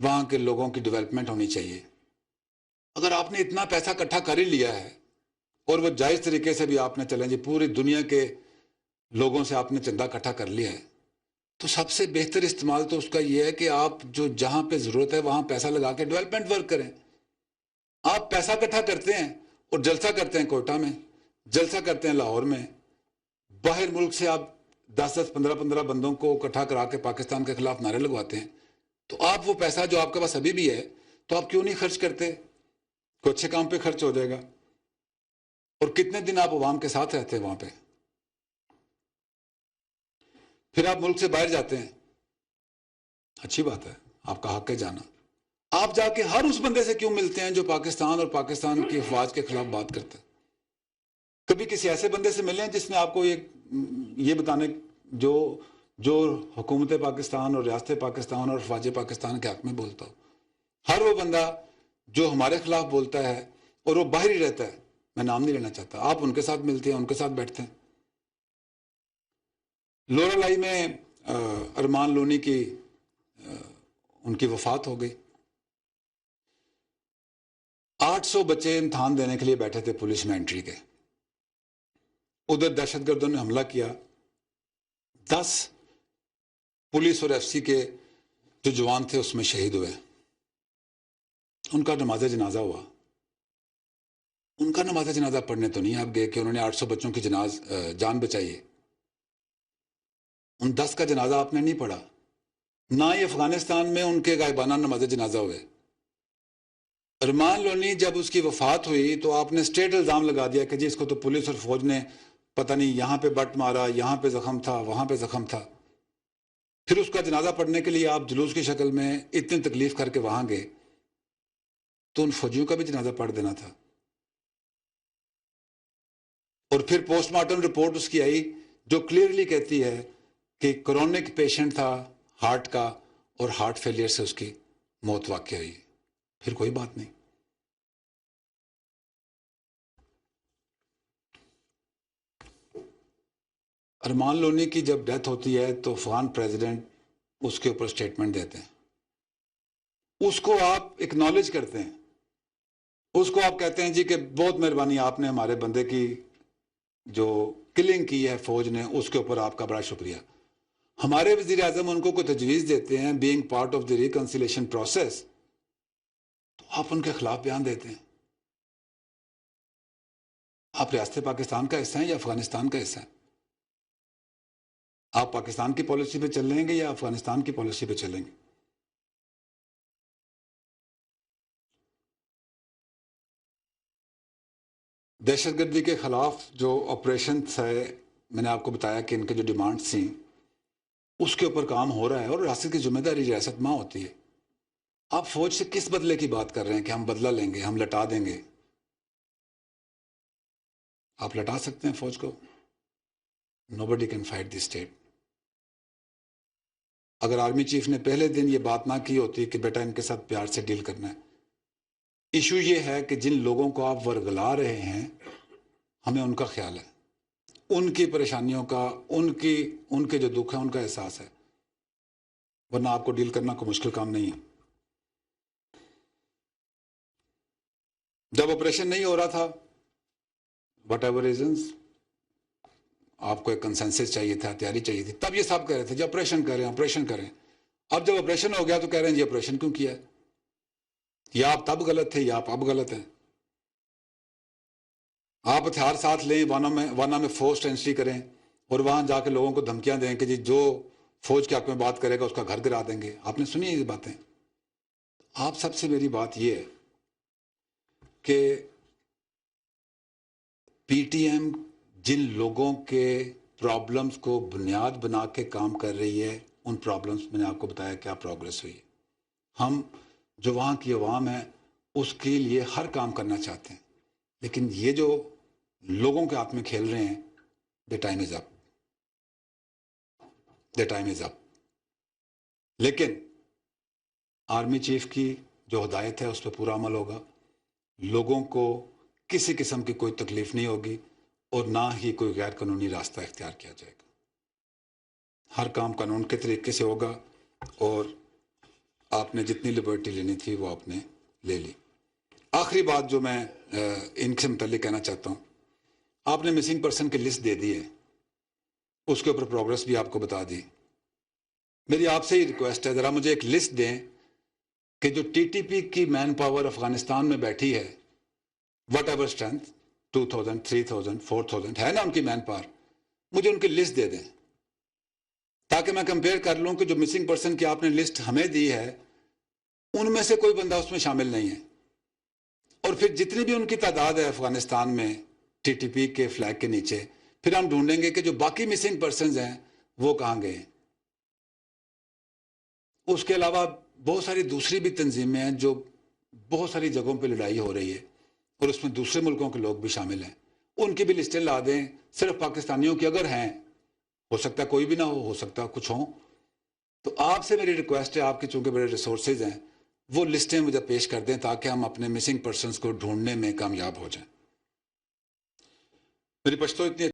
وہاں کے لوگوں کی ڈیولپمنٹ ہونی چاہیے. اگر آپ نے اتنا پیسہ اکٹھا کر ہی لیا ہے اور وہ جائز طریقے سے بھی آپ نے چلیں جی پوری دنیا کے لوگوں سے آپ نے چندہ اکٹھا کر لیا ہے, تو سب سے بہتر استعمال تو اس کا یہ ہے کہ آپ جو جہاں پہ ضرورت ہے وہاں پیسہ لگا کے ڈیولپمنٹ ورک کریں. آپ پیسہ اکٹھا کرتے ہیں اور جلسہ کرتے ہیں کوئٹہ میں, جلسہ کرتے ہیں لاہور میں, باہر ملک سے آپ 10-15 بندوں کو اکٹھا کرا کے پاکستان کے خلاف نعرے لگواتے ہیں, تو آپ وہ پیسہ جو آپ کے پاس ابھی بھی ہے تو آپ کیوں نہیں خرچ کرتے؟ کوئی اچھے کام پہ خرچ ہو جائے گا. اور کتنے دن آپ عوام کے ساتھ رہتے ہیں وہاں پہ؟ پھر آپ ملک سے باہر جاتے ہیں, اچھی بات ہے, آپ کا حق ہے جانا. آپ جا کے ہر اس بندے سے کیوں ملتے ہیں جو پاکستان اور پاکستان کی افواج کے خلاف بات کرتا ہے؟ کبھی کسی ایسے بندے سے ملے ہیں جس نے آپ کو یہ بتانے جو حکومت پاکستان اور ریاست پاکستان اور افواج پاکستان کے حق میں بولتا ہو؟ ہر وہ بندہ جو ہمارے خلاف بولتا ہے اور وہ باہر ہی رہتا ہے, میں نام نہیں لینا چاہتا, آپ ان کے ساتھ ملتے ہیں, ان کے ساتھ بیٹھتے ہیں. لورا لائی میں ارمان لونی کی ان کی وفات ہو گئی. 800 بچے امتحان دینے کے لیے بیٹھے تھے پولیس میں انٹری کے, ادھر دہشت گردوں نے حملہ کیا, 10 پولیس اور ایف سی کے جو جوان تھے اس میں شہید ہوئے. ان کا نماز جنازہ ہوا. ان کا نماز جنازہ پڑھنے تو نہیں آپ گئے کہ انہوں نے 800 بچوں کی جان بچائی ہے. ان 10 کا جنازہ آپ نے نہیں پڑھا, نہ ہی افغانستان میں ان کے غائبانہ نماز جنازہ ہوئے. ارمان لونی جب اس کی وفات ہوئی تو آپ نے اسٹریٹ الزام لگا دیا کہ جی اس کو تو پولیس اور فوج نے پتہ نہیں یہاں پہ بٹ مارا, یہاں پہ زخم تھا, وہاں پہ زخم تھا. پھر اس کا جنازہ پڑھنے کے لیے آپ جلوس کی شکل میں اتنی تکلیف کر کے وہاں گئے, تو ان فوجیوں کا بھی جنازہ پڑھ دینا تھا. اور پھر پوسٹ مارٹم رپورٹ اس کی آئی جو کلیئرلی کہتی ہے کہ کرونک پیشنٹ تھا ہارٹ کا, اور ہارٹ فیلئر سے اس کی موت واقع ہوئی. پھر کوئی بات نہیں. ارمان لونی کی جب ڈیتھ ہوتی ہے تو افغان پریزیڈنٹ اس کے اوپر سٹیٹمنٹ دیتے ہیں, اس کو آپ اکنالج کرتے ہیں, اس کو آپ کہتے ہیں جی کہ بہت مہربانی آپ نے ہمارے بندے کی جو کلنگ کی ہے فوج نے اس کے اوپر آپ کا بڑا شکریہ. ہمارے وزیر اعظم ان کو کوئی تجویز دیتے ہیں being part of the reconciliation process, تو آپ ان کے خلاف بیان دیتے ہیں. آپ ریاست پاکستان کا حصہ ہیں یا افغانستان کا حصہ ہیں؟ آپ پاکستان کی پالیسی پہ چلیں گے یا افغانستان کی پالیسی پہ چلیں گے؟ دہشت گردی کے خلاف جو آپریشنز ہے, میں نے آپ کو بتایا کہ ان کے جو ڈیمانڈس تھیں اس کے اوپر کام ہو رہا ہے, اور ریاست کی ذمہ داری ریاست ماں ہوتی ہے. آپ فوج سے کس بدلے کی بات کر رہے ہیں کہ ہم بدلہ لیں گے, ہم لٹا دیں گے؟ آپ لٹا سکتے ہیں فوج کو؟ Nobody can fight the state. اگر آرمی چیف نے پہلے دن یہ بات نہ کی ہوتی کہ بیٹا ان کے ساتھ پیار سے ڈیل کرنا ہے. ایشو یہ ہے کہ جن لوگوں کو آپ ورگلا رہے ہیں ہمیں ان کا خیال ہے, ان کی پریشانیوں کا, ان کے جو دکھ ہے ان کا احساس ہے, ورنہ آپ کو ڈیل کرنا کوئی مشکل کام نہیں ہے. جب آپریشن نہیں ہو رہا تھا وٹ ایور ریزنز, آپ کو ایک کنسنسس چاہیے تھا, تیاری چاہیے تھی, تب یہ سب کہہ رہے تھے جی آپریشن کریں آپریشن کریں. اب جب آپریشن ہو گیا تو کہہ رہے ہیں جی آپریشن کیوں کیا ہے؟ یا آپ تب غلط تھے یا آپ اب غلط ہیں. آپ ہتھیار ساتھ لیں, وانا میں فورسڈ انٹری کریں اور وہاں جا کے لوگوں کو دھمکیاں دیں کہ جی جو فوج کے حق میں بات کرے گا اس کا گھر گرا دیں گے. آپ نے سنی یہ باتیں؟ آپ سب سے میری بات یہ ہے کہ پی ٹی ایم جن لوگوں کے پرابلمز کو بنیاد بنا کے کام کر رہی ہے, ان پرابلمز میں نے آپ کو بتایا کیا پروگریس ہوئی ہے. ہم جو وہاں کی عوام ہے اس کے لیے ہر کام کرنا چاہتے ہیں, لیکن یہ جو لوگوں کے ہاتھ میں کھیل رہے ہیں, the time is up. the time is up. لیکن آرمی چیف کی جو ہدایت ہے اس پہ پورا عمل ہوگا, لوگوں کو کسی قسم کی کوئی تکلیف نہیں ہوگی اور نہ ہی کوئی غیر قانونی راستہ اختیار کیا جائے گا. ہر کام قانون کے طریقے سے ہوگا. اور آپ نے جتنی لبرٹی لینی تھی وہ آپ نے لے لی. آخری بات جو میں ان سے متعلق کہنا چاہتا ہوں, آپ نے مسنگ پرسن کی لسٹ دے دی ہے, اس کے اوپر پروگرس بھی آپ کو بتا دی. میری آپ سے ہی ریکویسٹ ہے, ذرا مجھے ایک لسٹ دیں کہ جو ٹی ٹی پی کی مین پاور افغانستان میں بیٹھی ہے, وٹ ایور اسٹرینتھ 2000 3000 4000 ہے نا ان کی مین پاور, مجھے ان کی لسٹ دے دیں تاکہ میں کمپیئر کر لوں کہ جو مسنگ پرسن کی آپ نے لسٹ ہمیں دی ہے ان میں سے کوئی بندہ اس میں شامل نہیں ہے, اور پھر جتنی بھی ان کی تعداد ہے افغانستان میں ٹی ٹی پی کے فلیگ کے نیچے, پھر ہم ڈھونڈیں گے کہ جو باقی مسنگ پرسنز ہیں وہ کہاں گئے. اس کے علاوہ بہت ساری دوسری بھی تنظیمیں ہیں جو بہت ساری جگہوں پہ لڑائی ہو رہی ہے اور اس میں دوسرے ملکوں کے لوگ بھی شامل ہیں, ان کی بھی لسٹیں لا دیں. صرف پاکستانیوں کی اگر ہیں, ہو سکتا ہے کوئی بھی نہ ہو سکتا ہے کچھ ہوں, تو آپ سے میری ریکویسٹ ہے, آپ کی چونکہ بڑے ریسورسز ہیں, وہ لسٹیں مجھے پیش کر دیں تاکہ ہم اپنے مسنگ پرسنز کو ڈھونڈنے میں کامیاب ہو جائیں. میری پشتو اتنی